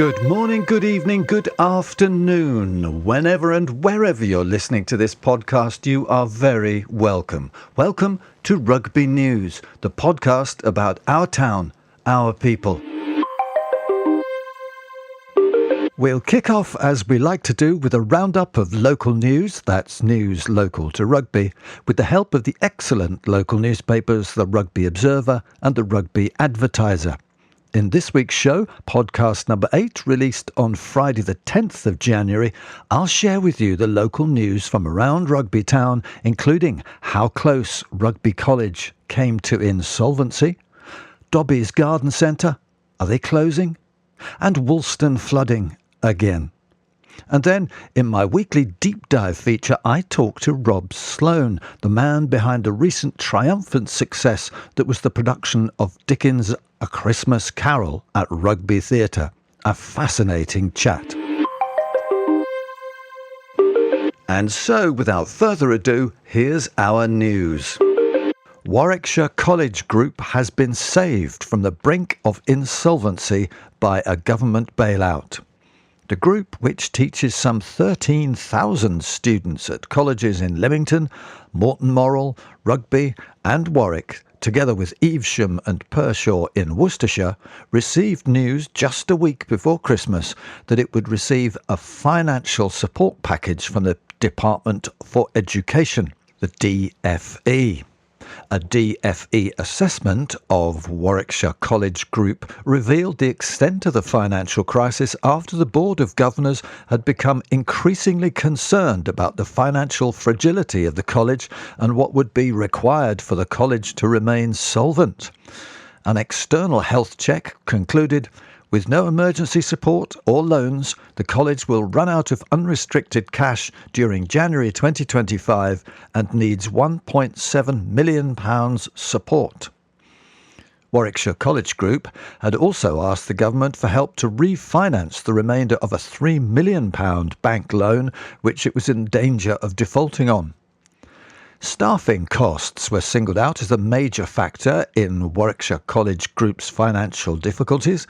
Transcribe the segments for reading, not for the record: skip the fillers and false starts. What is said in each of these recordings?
Good morning, good evening, good afternoon. Whenever and wherever you're listening to this podcast, you are very welcome. Welcome to Rugby News, the podcast about our town, our people. We'll kick off, as we like to do, with a roundup of local news, that's news local to rugby, with the help of the excellent local newspapers, the Rugby Observer and the Rugby Advertiser. In this week's show, podcast number 8, released on Friday the 10th of January, I'll share with you the local news from around Rugby Town, including how close Rugby College came to insolvency, Hobbies Garden Centre, are they closing, and Wolston flooding again. And then, in my weekly deep dive feature, I talk to Rob Sloan, the man behind a recent triumphant success that was the production of Dickens' A Christmas Carol at Rugby Theatre. A fascinating chat. And so, without further ado, here's our news. Warwickshire College Group has been saved from the brink of insolvency by a government bailout. The group, which teaches some 13,000 students at colleges in Leamington, Morton Morrell, Rugby and Warwick, together with Evesham and Pershore in Worcestershire, received news just a week before Christmas that it would receive a financial support package from the Department for Education, the DFE. A DFE assessment of Warwickshire College Group revealed the extent of the financial crisis after the Board of Governors had become increasingly concerned about the financial fragility of the college and what would be required for the college to remain solvent. An external health check concluded, with no emergency support or loans, the college will run out of unrestricted cash during January 2025 and needs £1.7 million support. Warwickshire College Group had also asked the government for help to refinance the remainder of a £3 million bank loan, which it was in danger of defaulting on. Staffing costs were singled out as a major factor in Warwickshire College Group's financial difficulties.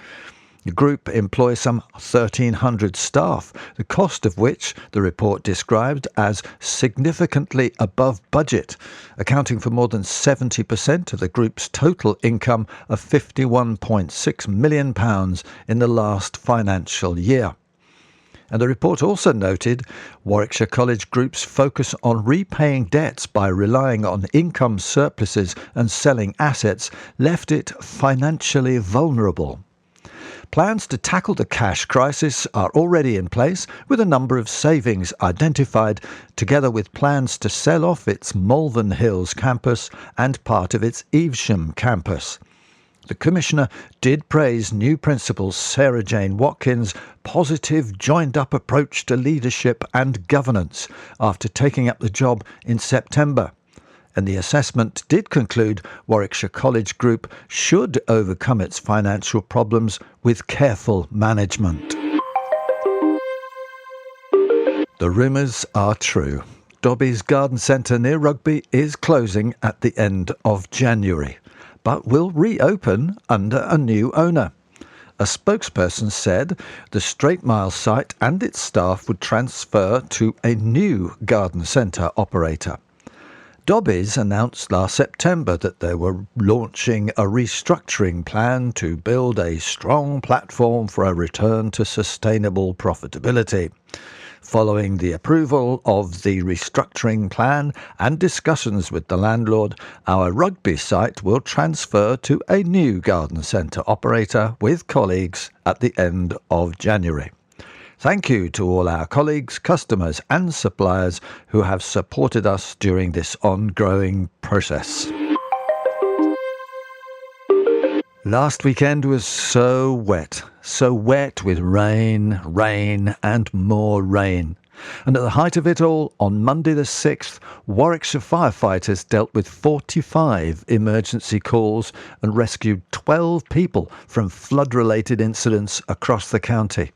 The group employs some 1,300 staff, the cost of which the report described as significantly above budget, accounting for more than 70% of the group's total income of £51.6 million in the last financial year. And the report also noted Warwickshire College Group's focus on repaying debts by relying on income surpluses and selling assets left it financially vulnerable. Plans to tackle the cash crisis are already in place, with a number of savings identified, together with plans to sell off its Malvern Hills campus and part of its Evesham campus. The Commissioner did praise new Principal Sarah Jane Watkins' positive joined-up approach to leadership and governance after taking up the job in September. And the assessment did conclude Warwickshire College Group should overcome its financial problems with careful management. The rumours are true. Hobbies Garden Centre near Rugby is closing at the end of January, but will reopen under a new owner. A spokesperson said the Straight Mile site and its staff would transfer to a new garden centre operator. Hobbies announced last September that they were launching a restructuring plan to build a strong platform for a return to sustainable profitability. Following the approval of the restructuring plan and discussions with the landlord, our Rugby site will transfer to a new garden centre operator with colleagues at the end of January. Thank you to all our colleagues, customers and suppliers who have supported us during this ongoing process. Last weekend was so wet with rain and more rain. And at the height of it all, on Monday the 6th, Warwickshire firefighters dealt with 45 emergency calls and rescued 12 people from flood-related incidents across the county.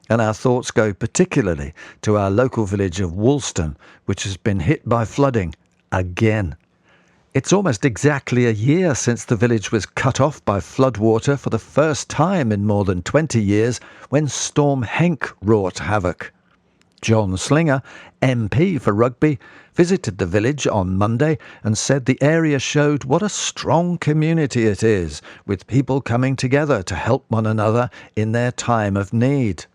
And our thoughts go particularly to our local village of Wolston, which has been hit by flooding again. It's almost exactly a year since the village was cut off by floodwater for the first time in more than 20 years when Storm Henk wrought havoc. John Slinger, MP for Rugby, visited the village on Monday and said the area showed what a strong community it is, with people coming together to help one another in their time of need.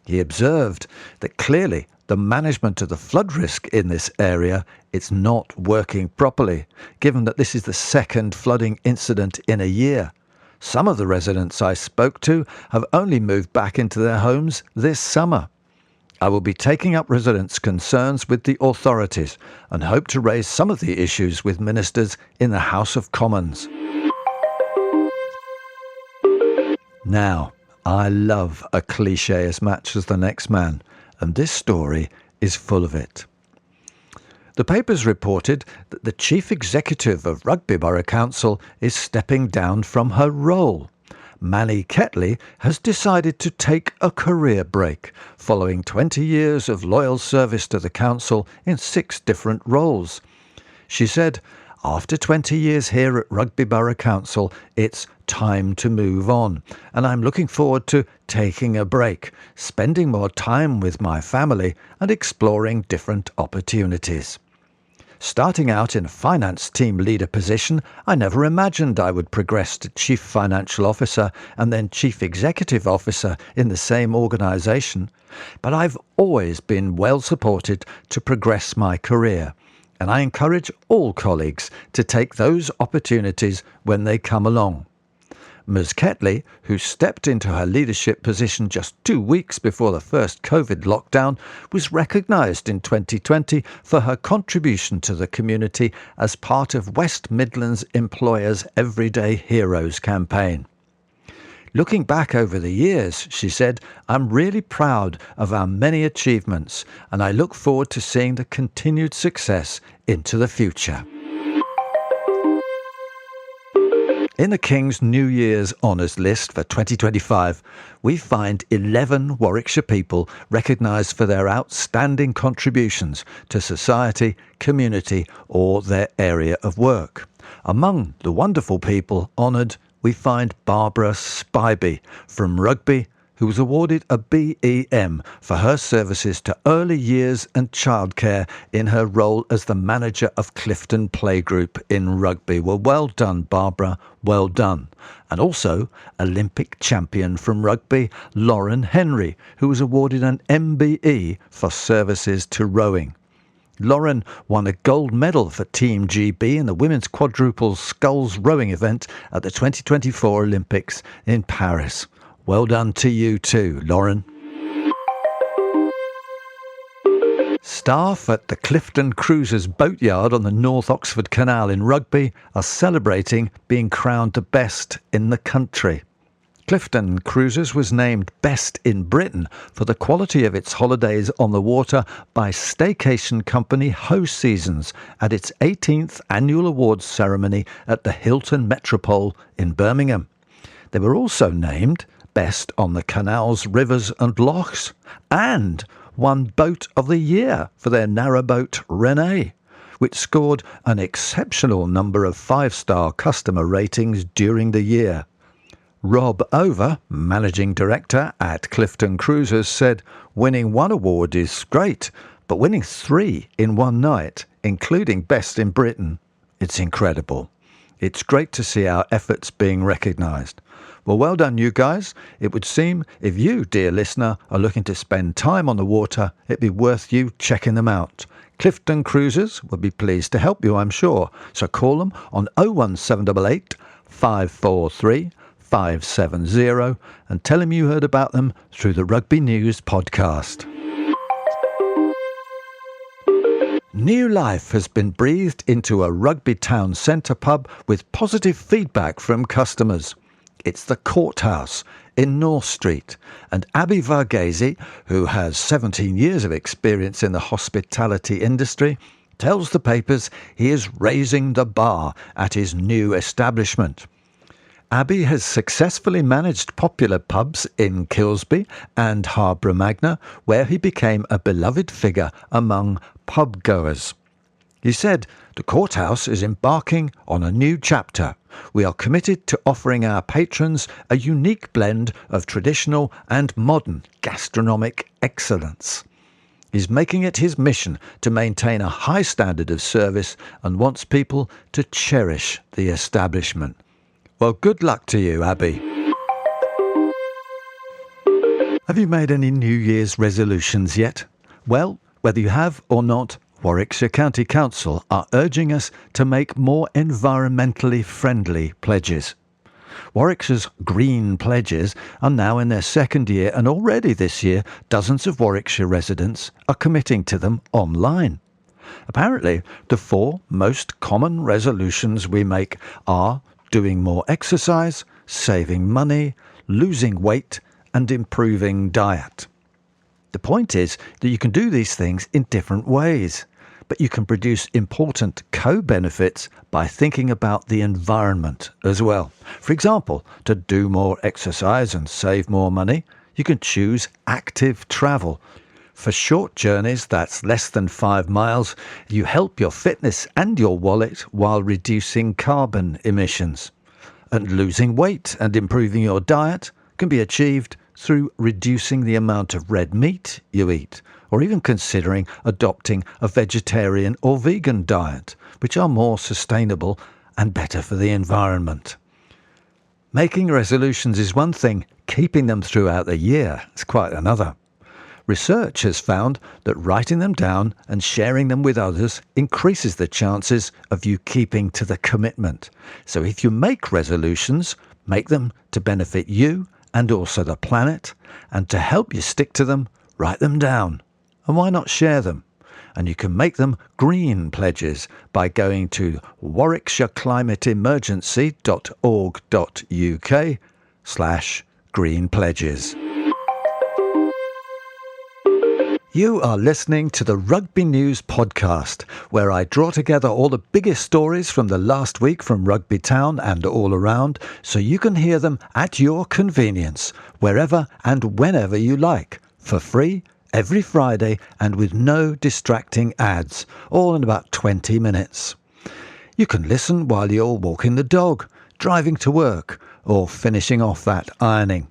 He observed that clearly the management of the flood risk in this area is not working properly, given that this is the second flooding incident in a year. Some of the residents I spoke to have only moved back into their homes this summer. I will be taking up residents' concerns with the authorities and hope to raise some of the issues with ministers in the House of Commons. Now, I love a cliché as much as the next man, and this story is full of it. The papers reported that the chief executive of Rugby Borough Council is stepping down from her role. Manny Ketley has decided to take a career break following 20 years of loyal service to the council in 6 different roles. She said, "After 20 years here at Rugby Borough Council, it's time to move on, and I'm looking forward to taking a break, spending more time with my family and exploring different opportunities. Starting out in a finance team leader position, I never imagined I would progress to Chief Financial Officer and then Chief Executive Officer in the same organisation, but I've always been well supported to progress my career, and I encourage all colleagues to take those opportunities when they come along." Ms Ketley, who stepped into her leadership position just 2 weeks before the first COVID lockdown, was recognised in 2020 for her contribution to the community as part of West Midlands Employers' Everyday Heroes campaign. "Looking back over the years," she said, "I'm really proud of our many achievements, and I look forward to seeing the continued success into the future." In the King's New Year's Honours list for 2025, we find 11 Warwickshire people recognised for their outstanding contributions to society, community or their area of work. Among the wonderful people honoured, we find Barbara Spivey from Rugby, who was awarded a BEM for her services to early years and childcare in her role as the manager of Clifton Playgroup in Rugby. Well done, Barbara, well done. And also Olympic champion from Rugby, Lauren Henry, who was awarded an MBE for services to rowing. Lauren won a gold medal for Team GB in the women's quadruple sculls rowing event at the 2024 Olympics in Paris. Well done to you too, Lauren. Staff at the Clifton Cruisers boatyard on the North Oxford Canal in Rugby are celebrating being crowned the best in the country. Clifton Cruisers was named Best in Britain for the quality of its holidays on the water by staycation company Ho Seasons at its 18th annual awards ceremony at the Hilton Metropole in Birmingham. They were also named Best on the Canals, Rivers and Lochs, and won Boat of the Year for their narrowboat Renee, which scored an exceptional number of 5-star customer ratings during the year. Rob Over, Managing Director at Clifton Cruisers, said, "Winning one award is great, but winning 3 in one night, including Best in Britain, it's incredible. It's great to see our efforts being recognised." Well done, you guys. It would seem if you, dear listener, are looking to spend time on the water, it'd be worth you checking them out. Clifton Cruisers would be pleased to help you, I'm sure. So call them on 01788 543 570 and tell them you heard about them through the Rugby News podcast. New life has been breathed into a Rugby town centre pub with positive feedback from customers. It's the Courthouse in North Street, and Abby Varghese, who has 17 years of experience in the hospitality industry, tells the papers he is raising the bar at his new establishment. Abby has successfully managed popular pubs in Kilsby and Harborough Magna, where he became a beloved figure among pub goers. He said, "The courthouse is embarking on a new chapter. We are committed to offering our patrons a unique blend of traditional and modern gastronomic excellence." He's making it his mission to maintain a high standard of service and wants people to cherish the establishment. Well, good luck to you, Abby. Have you made any New Year's resolutions yet? Well, whether you have or not, Warwickshire County Council are urging us to make more environmentally friendly pledges. Warwickshire's green pledges are now in their second year, and already this year dozens of Warwickshire residents are committing to them online. Apparently, the 4 most common resolutions we make are doing more exercise, saving money, losing weight, and improving diet. The point is that you can do these things in different ways, but you can produce important co-benefits by thinking about the environment as well. For example, to do more exercise and save more money, you can choose active travel. For short journeys that's less than 5 miles, you help your fitness and your wallet while reducing carbon emissions. And losing weight and improving your diet can be achieved through reducing the amount of red meat you eat, or even considering adopting a vegetarian or vegan diet, which are more sustainable and better for the environment. Making resolutions is one thing, keeping them throughout the year is quite another. Research has found that writing them down and sharing them with others increases the chances of you keeping to the commitment. So if you make resolutions, make them to benefit you and also the planet, and to help you stick to them, write them down. And why not share them? And you can make them green pledges by going to warwickshire.climateemergency.org.uk/green pledges. You are listening to the Rugby News podcast, where I draw together all the biggest stories from the last week from Rugby Town and all around, so you can hear them at your convenience, wherever and whenever you like, for free, every Friday, and with no distracting ads, all in about 20 minutes. You can listen while you're walking the dog, driving to work, or finishing off that ironing.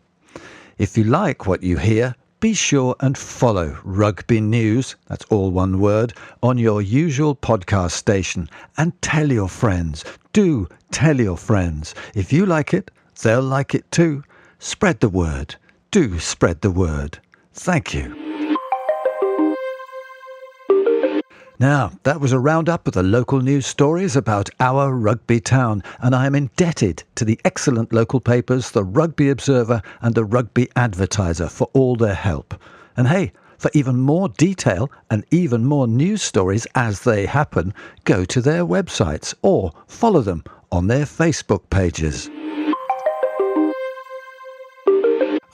If you like what you hear, be sure and follow Rugby News, that's all one word, on your usual podcast station, and tell your friends. Do tell your friends. If you like it, they'll like it too. Spread the word. Do spread the word. Thank you. Now, that was a roundup of the local news stories about our Rugby town, and I am indebted to the excellent local papers, the Rugby Observer and the Rugby Advertiser, for all their help. And hey, for even more detail and even more news stories as they happen, go to their websites or follow them on their Facebook pages.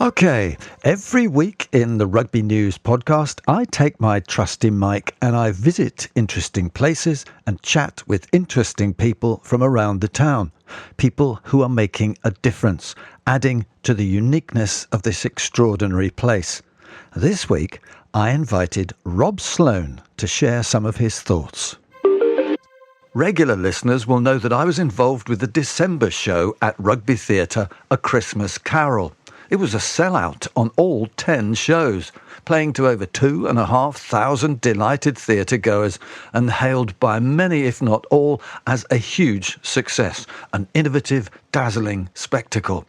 Okay, every week in the Rugby News podcast, I take my trusty mic and I visit interesting places and chat with interesting people from around the town. People who are making a difference, adding to the uniqueness of this extraordinary place. This week, I invited Rob Sloan to share some of his thoughts. Regular listeners will know that I was involved with the December show at Rugby Theatre, A Christmas Carol. It was a sellout on all 10 shows, playing to over 2,500 delighted theatre-goers and hailed by many, if not all, as a huge success, an innovative, dazzling spectacle.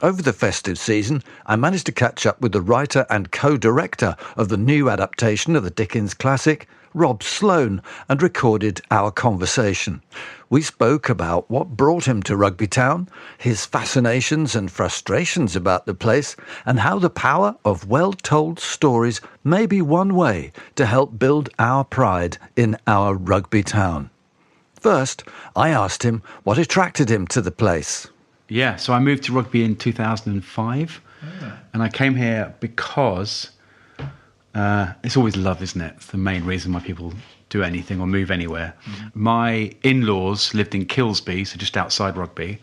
Over the festive season, I managed to catch up with the writer and co-director of the new adaptation of the Dickens classic, Rob Sloan, and recorded our conversation. We spoke about what brought him to Rugby Town, his fascinations and frustrations about the place, and how the power of well-told stories may be one way to help build our pride in our Rugby Town. First, I asked him what attracted him to the place. Yeah, so I moved to Rugby in 2005, and I came here because it's always love, isn't it? It's the main reason why people do anything or move anywhere. Mm-hmm. My in-laws lived in Kilsby, so just outside Rugby,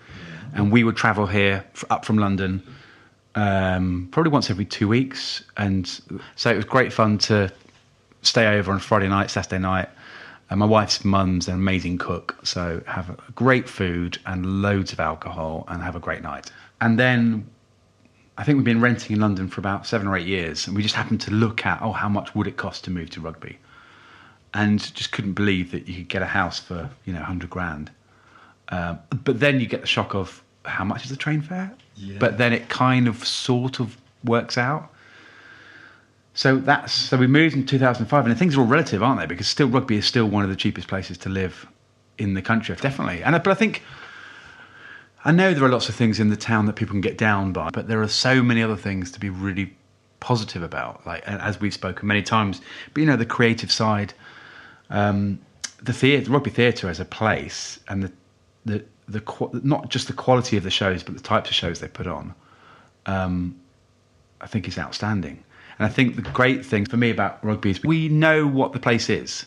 and we would travel here up from London probably once every 2 weeks, and so it was great fun to stay over on Friday night, Saturday night, And my wife's mum's an amazing cook, so have great food and loads of alcohol and have a great night. And then I think we've been renting in London for about 7 or 8 years, and we just happened to look at, how much would it cost to move to Rugby? And just couldn't believe that you could get a house for, 100 grand. But then you get the shock of how much is the train fare? Yeah. But then it kind of sort of works out. So we moved in 2005, and things are all relative, aren't they? Because still Rugby is still one of the cheapest places to live in the country, definitely. But I think, I know there are lots of things in the town that people can get down by, but there are so many other things to be really positive about, like, as we've spoken many times. But the creative side, the Rugby Theatre as a place, and the not just the quality of the shows, but the types of shows they put on, I think is outstanding. And I think the great thing for me about Rugby is we know what the place is,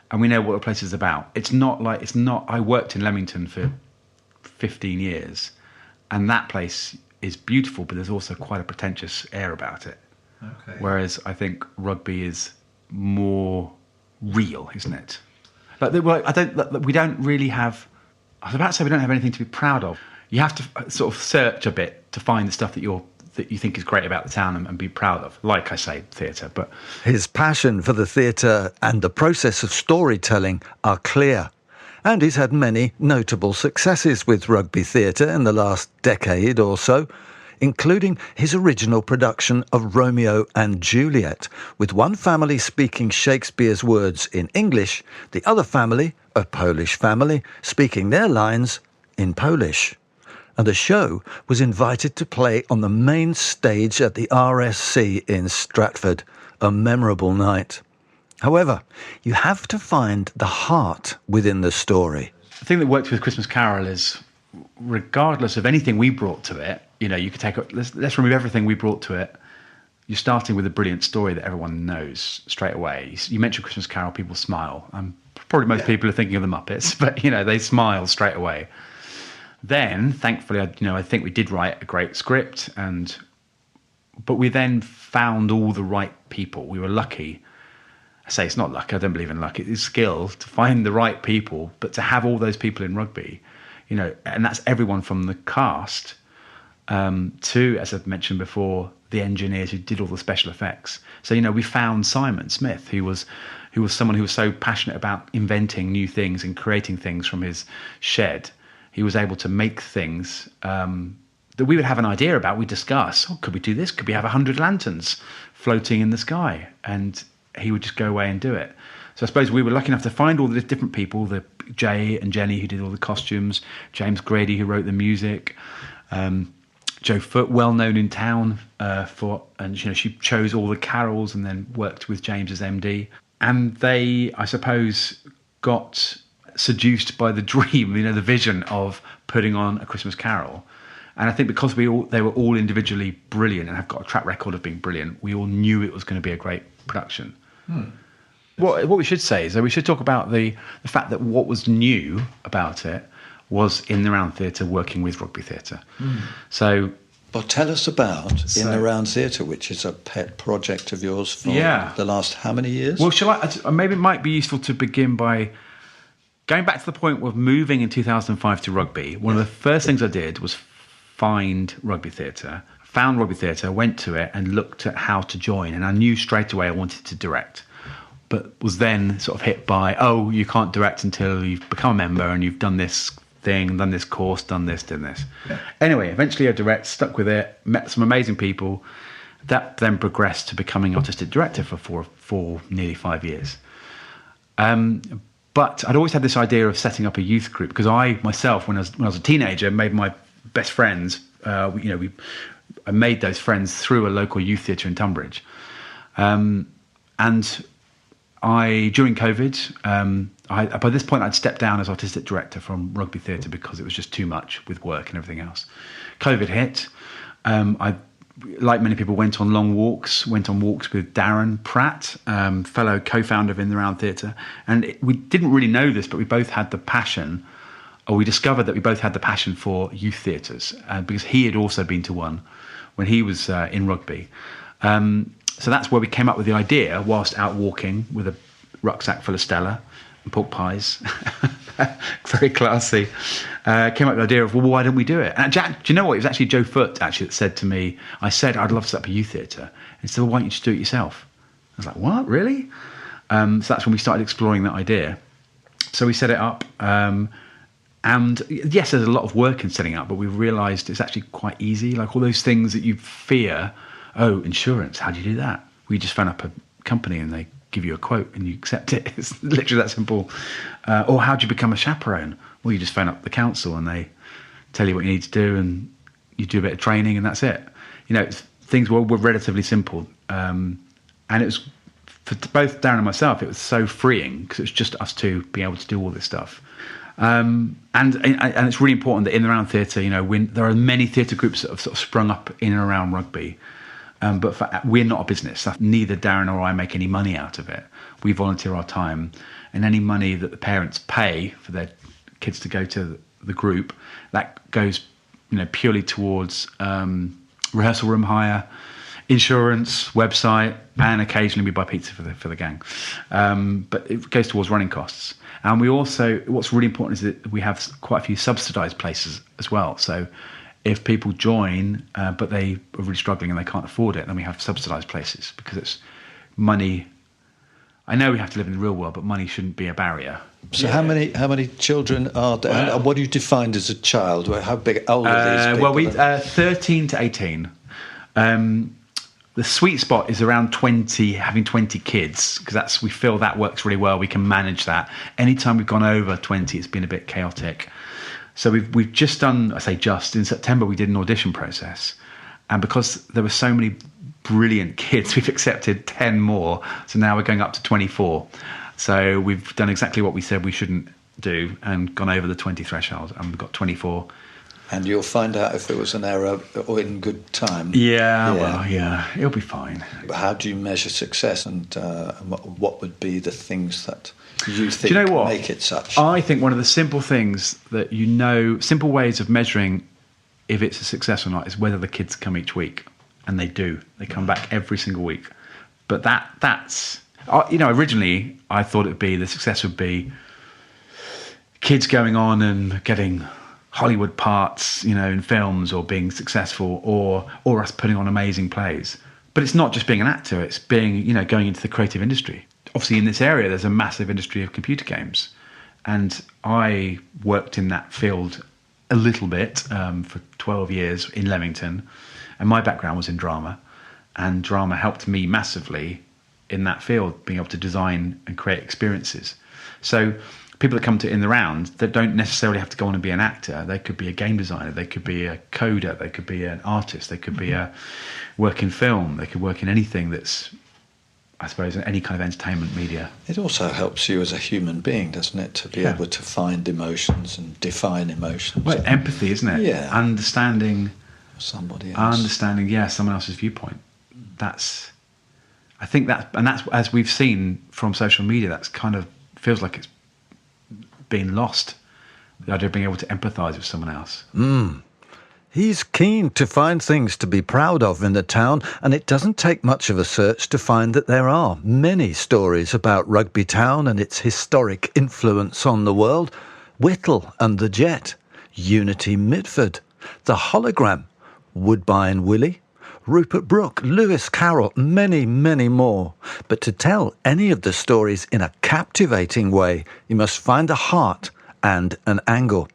and we know what the place is about. I worked in Leamington for 15 years, and that place is beautiful, but there's also quite a pretentious air about it. Okay. Whereas I think Rugby is more real, isn't it? We don't really have. I was about to say we don't have anything to be proud of. You have to sort of search a bit to find the stuff that you think is great about the town and be proud of. Like I say, theatre. But his passion for the theatre and the process of storytelling are clear. And he's had many notable successes with Rugby Theatre in the last decade or so, including his original production of Romeo and Juliet, with one family speaking Shakespeare's words in English, the other family, a Polish family, speaking their lines in Polish. And the show was invited to play on the main stage at the RSC in Stratford, a memorable night. However, you have to find the heart within the story. The thing that works with Christmas Carol is, regardless of anything we brought to it, you could take let's remove everything we brought to it. You're starting with a brilliant story that everyone knows straight away. You mention Christmas Carol, people smile. Probably most people are thinking of the Muppets, but they smile straight away. Then, thankfully, I think we did write a great script, but we then found all the right people. We were lucky. I say it's not luck. I don't believe in luck. It's skill to find the right people, but to have all those people in Rugby, and that's everyone from the cast to, as I've mentioned before, the engineers who did all the special effects. So we found Simon Smith, who was someone who was so passionate about inventing new things and creating things from his shed. He was able to make things that we would have an idea about. We'd discuss, could we do this? Could we have 100 lanterns floating in the sky? And he would just go away and do it. So I suppose we were lucky enough to find all the different people, the Jay and Jenny who did all the costumes, James Grady who wrote the music, Joe Foote, well known in town she chose all the carols and then worked with James as MD. And they, I suppose, got seduced by the dream, the vision of putting on a Christmas Carol. And I think because they were all individually brilliant and have got a track record of being brilliant, we all knew it was going to be a great production. What we should say is that we should talk about the fact that what was new about it was In the Round Theatre working with Rugby Theatre. So, well, tell us about In the Round Theatre, which is a pet project of yours for the last how many years? Well, maybe it might be useful to begin by going back to the point of moving in 2005 to Rugby. One of the first things I did was find Rugby Theatre, found Rugby Theatre, went to it and looked at how to join. And I knew straight away I wanted to direct, but was then sort of hit by, you can't direct until you've become a member and you've done this thing, done this course, done this. Yeah. Anyway, eventually I direct, stuck with it, met some amazing people. That then progressed to becoming artistic director for nearly 5 years. But I'd always had this idea of setting up a youth group because I myself, when I was a teenager, made my best friends. I made those friends through a local youth theatre in Tunbridge, and during COVID, by this point I'd stepped down as artistic director from Rugby Theatre because it was just too much with work and everything else. COVID hit. I, like many people, went on walks with Darren Pratt, fellow co-founder of In the Round Theatre. And we didn't really know this, but we both had the passion, or we discovered that we both had the passion for youth theatres, because he had also been to one when he was in Rugby. So that's where we came up with the idea, whilst out walking with a rucksack full of Stella, and pork pies. Very classy. Came up with the idea of, well, why don't we do it? And Jack, do you know what? It was actually Joe Foote actually that said to me, I said, I'd love to set up a youth theatre. And he said, well, why don't you just do it yourself? I was like, what, really? So that's when we started exploring that idea. So we set it up. And yes, there's a lot of work in setting up, but we realised it's actually quite easy. Like all those things that you fear, oh, insurance, how do you do that? We just phone up a company and they give you a quote and you accept it. It's literally that simple. Or how do you become a chaperone? Well, you just phone up the council and they tell you what you need to do and you do a bit of training and that's it. You know, things were relatively simple. And it was, for both Darren and myself, it was so freeing because it was just us two being able to do all this stuff. And it's really important that in and around theatre, you know, there are many theatre groups that have sort of sprung up in and around rugby. But we're not a business. Neither Darren or I make any money out of it. We volunteer our time, and any money that the parents pay for their kids to go to the group, that goes, you know, purely towards rehearsal room hire, insurance, website, and occasionally we buy pizza for the gang. But it goes towards running costs. And we also, what's really important is that we have quite a few subsidised places as well. So if people join, but they are really struggling and they can't afford it, then we have subsidised places because it's money. I know we have to live in the real world, but money shouldn't be a barrier. So how many children are there? And what do you define as a child? How big, old are these people? Well, we 13 to 18. The sweet spot is around 20, having 20 kids, because we feel that works really well. We can manage that. Anytime we've gone over 20, it's been a bit chaotic. So we've just done, I say just, in September we did an audition process. And because there were so many brilliant kids, we've accepted 10 more. So now we're going up to 24. So we've done exactly what we said we shouldn't do and gone over the 20 threshold, and we've got 24. And you'll find out if it was an error or in good time. Yeah, it'll be fine. But how do you measure success, and what would be the things that you think make it such? I think one of the simple things that simple ways of measuring if it's a success or not is whether the kids come each week. And they do. They come back every single week. But that's, originally I thought the success would be kids going on and getting Hollywood parts, in films, or being successful, or us putting on amazing plays. But it's not just being an actor, it's being, going into the creative industry. Obviously in this area, there's a massive industry of computer games. And I worked in that field a little bit for 12 years in Leamington. And my background was in drama. And drama helped me massively in that field, being able to design and create experiences. So people that come to In the Round, that don't necessarily have to go on and be an actor. They could be a game designer, they could be a coder, they could be an artist, they could be work in film, they could work in anything that's, I suppose, any kind of entertainment media. It also helps you as a human being, doesn't it, to be able to find emotions and define emotions. Well, empathy, isn't it? Yeah. Understanding somebody else. Someone else's viewpoint. That's as we've seen from social media, that's kind of feels like it's been lost. The idea of being able to empathise with someone else. He's keen to find things to be proud of in the town, and it doesn't take much of a search to find that there are many stories about Rugby Town and its historic influence on the world. Whittle and the Jet, Unity Midford, the Hologram, Woodbine Willie, Rupert Brooke, Lewis Carroll, many, many more. But to tell any of the stories in a captivating way, you must find a heart and an angle.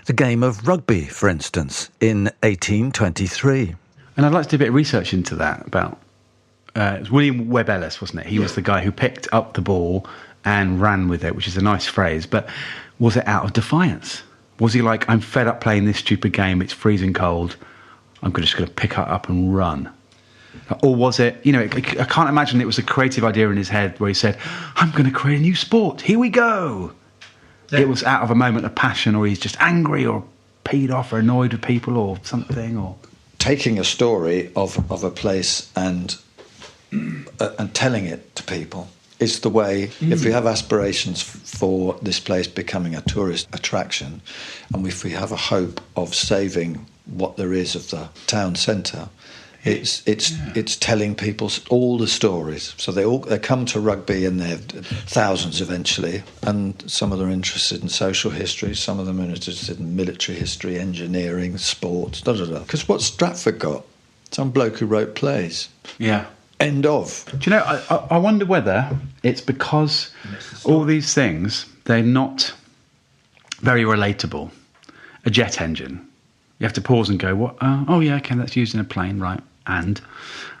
The game of rugby, for instance, in 1823. And I'd like to do a bit of research into that about... it was William Webb Ellis, wasn't it? He was the guy who picked up the ball and ran with it, which is a nice phrase. But was it out of defiance? Was he like, I'm fed up playing this stupid game, it's freezing cold, I'm just going to pick it up and run? Or was it, I can't imagine it was a creative idea in his head where he said, I'm going to create a new sport, here we go. Yeah. It was out of a moment of passion, or he's just angry or peed off or annoyed with people or something. Or taking a story of a place and telling it to people is the way. If we have aspirations for this place becoming a tourist attraction, and if we have a hope of saving what there is of the town centre, It's telling people all the stories. So they come to rugby and they have thousands eventually, and some of them are interested in social history, some of them are interested in military history, engineering, sports, Because what's Stratford got? Some bloke who wrote plays. Yeah. End of. Do you know, I wonder whether it's because all these things, they're not very relatable. A jet engine. You have to pause and go, what? Oh, yeah, okay, that's used in a plane, right. And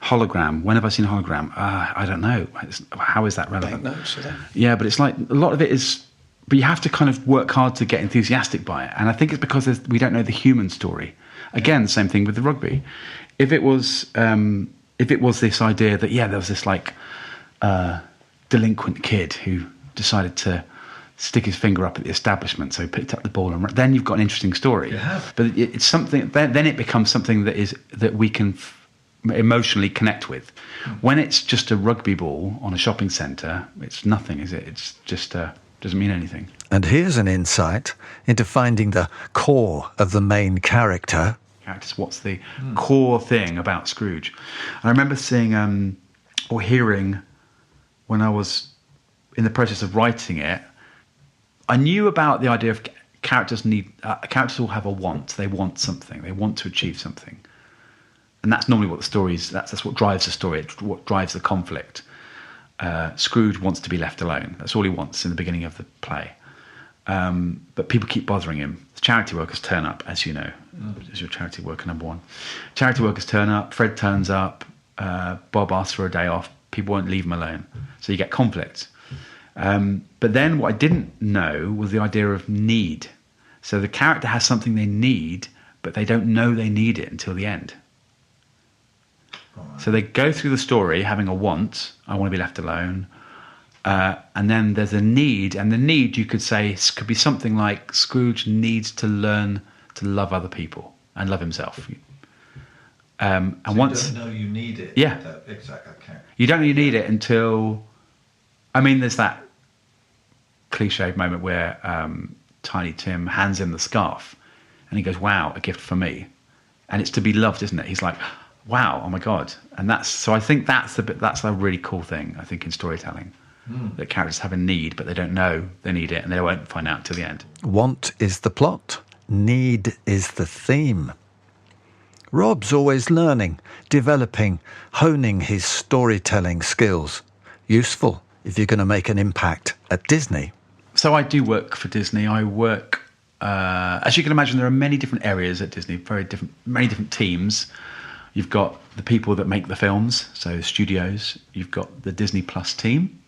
hologram. When have I seen a hologram? I don't know. How is that relevant? Yeah, but it's like a lot of it is... But you have to kind of work hard to get enthusiastic by it. And I think it's because we don't know the human story. Again, same thing with the rugby. If it was this idea that, there was this like delinquent kid who decided to stick his finger up at the establishment, so he picked up the ball, and then you've got an interesting story. But it's something. Then it becomes something that we can emotionally connect with. When it's just a rugby ball on a shopping centre, it's nothing, is it? It's just doesn't mean anything. And here's an insight into finding the core of the main character. What's the core thing about Scrooge? And I remember seeing or hearing when I was in the process of writing it, I knew about the idea of characters all have a want. They want something. They want to achieve something. And that's normally what the story is. That's what drives the story. It's what drives the conflict. Scrooge wants to be left alone. That's all he wants in the beginning of the play. But people keep bothering him. Charity workers turn up, as you know. Is your charity worker number one? Charity workers turn up. Fred turns up. Bob asks for a day off. People won't leave him alone. So you get conflict. But then what I didn't know was the idea of need. So the character has something they need, but they don't know they need it until the end. So they go through the story having a want, I want to be left alone, and then there's a need, and the need, you could say, could be something like Scrooge needs to learn to love other people and love himself. And so once you don't know you need it. Yeah. Exactly. Okay. You don't really need it until... I mean, there's that cliched moment where Tiny Tim hands him the scarf and he goes, wow, a gift for me. And it's to be loved, isn't it? He's like, wow, oh my God. And so I think that's a really cool thing, I think, in storytelling. That characters have a need, but they don't know they need it, and they won't find out till the end. Want is the plot. Need is the theme. Rob's always learning, developing, honing his storytelling skills. Useful if you're going to make an impact at Disney. So I do work for Disney. I work, as you can imagine, there are many different areas at Disney, many different teams. You've got the people that make the films, so studios. You've got the Disney Plus team.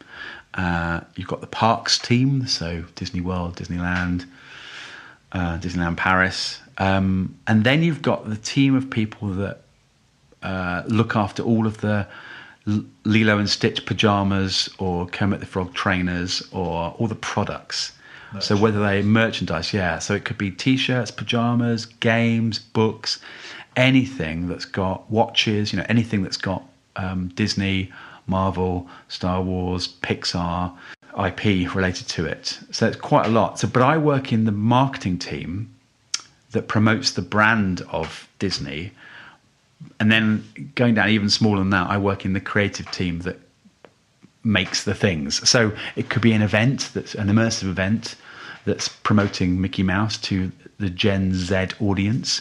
You've got the parks team, so Disney World, Disneyland, Disneyland Paris. And then you've got the team of people that look after all of the Lilo and Stitch pajamas or Kermit the Frog trainers or all the products. So whether they merchandise, so it could be T-shirts, pajamas, games, books, anything that's got watches, anything that's got Disney, Marvel, Star Wars, Pixar, IP related to it. So it's quite a lot. But I work in the marketing team that promotes the brand of Disney. And then going down even smaller than that, I work in the creative team that makes the things. So it could be an event, that's an immersive event that's promoting Mickey Mouse to the Gen Z audience.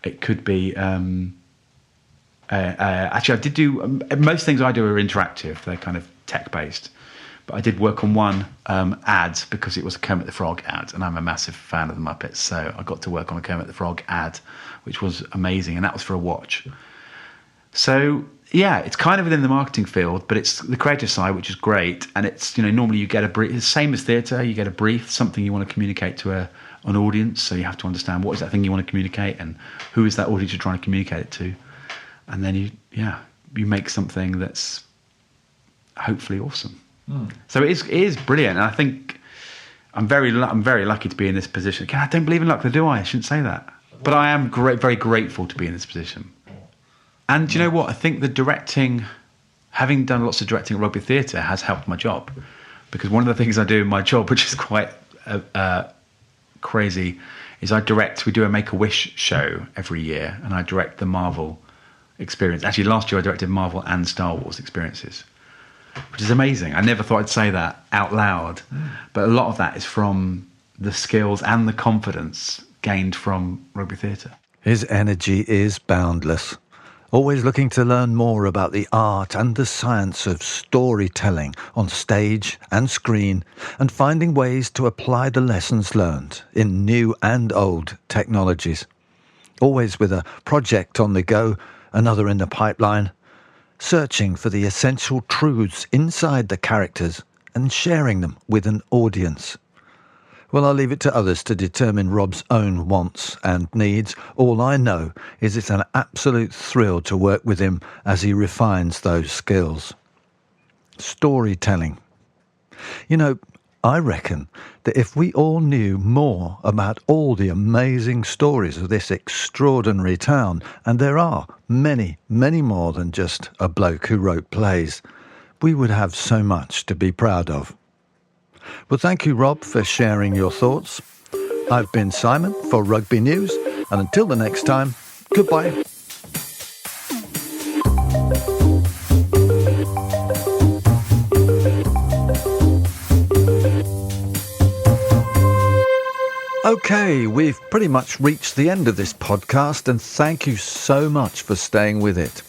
It could be... actually, I did do... most things I do are interactive. They're kind of tech-based. But I did work on one ad because it was a Kermit the Frog ad, and I'm a massive fan of the Muppets, so I got to work on a Kermit the Frog ad, which was amazing, and that was for a watch. So, it's kind of within the marketing field, but it's the creative side, which is great, and it's, normally you get a brief, it's the same as theatre, you get a brief, something you want to communicate to an audience, so you have to understand what is that thing you want to communicate, and who is that audience you're trying to communicate it to, and then you make something that's hopefully awesome. So it is brilliant, and I think I'm very lucky to be in this position. I don't believe in luck, do I? I shouldn't say that, but I am very grateful to be in this position. And you know what? I think the directing, having done lots of directing at rugby theatre, has helped my job, because one of the things I do in my job, which is quite crazy, is I direct. We do a Make-A-Wish show every year, and I direct the Marvel experience. Actually, last year I directed Marvel and Star Wars experiences, which is amazing. I never thought I'd say that out loud, but a lot of that is from the skills and the confidence gained from rugby theatre. His energy is boundless, always looking to learn more about the art and the science of storytelling on stage and screen, and finding ways to apply the lessons learned in new and old technologies. Always with a project on the go, another in the pipeline, searching for the essential truths inside the characters and sharing them with an audience. Well, I'll leave it to others to determine Rob's own wants and needs. All I know is it's an absolute thrill to work with him as he refines those skills. Storytelling. You know, I reckon that if we all knew more about all the amazing stories of this extraordinary town, and there are many, many more than just a bloke who wrote plays, we would have so much to be proud of. Well, thank you, Rob, for sharing your thoughts. I've been Simon for Rugby News, and until the next time, goodbye. Okay, we've pretty much reached the end of this podcast, and thank you so much for staying with it.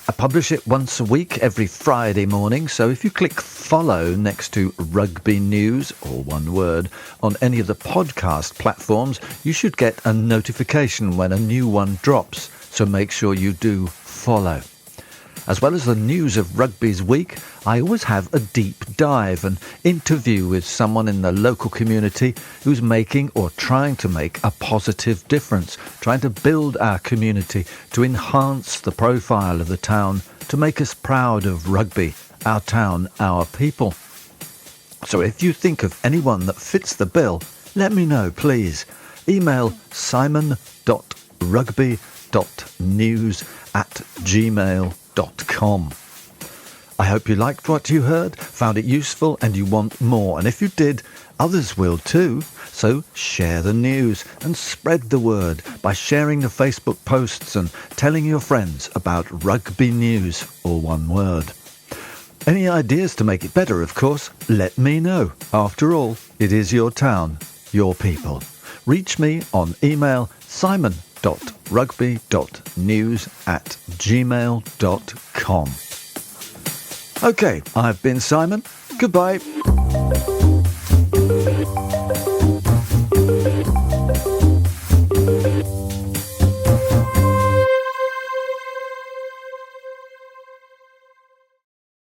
I publish it once a week, every Friday morning, so if you click follow next to Rugby News, or one word, on any of the podcast platforms, you should get a notification when a new one drops, so make sure you do follow. As well as the news of Rugby's week, I always have a deep dive, an interview with someone in the local community who's making or trying to make a positive difference, trying to build our community, to enhance the profile of the town, to make us proud of rugby, our town, our people. So if you think of anyone that fits the bill, let me know, please. Email simon.rugby.news@gmail.com. I hope you liked what you heard, found it useful, and you want more. And if you did, others will too. So share the news and spread the word by sharing the Facebook posts and telling your friends about Rugby News, all one word. Any ideas to make it better, of course, let me know. After all, it is your town, your people. Reach me on email simon.rugby.news@gmail.com. Okay, I've been Simon. Goodbye.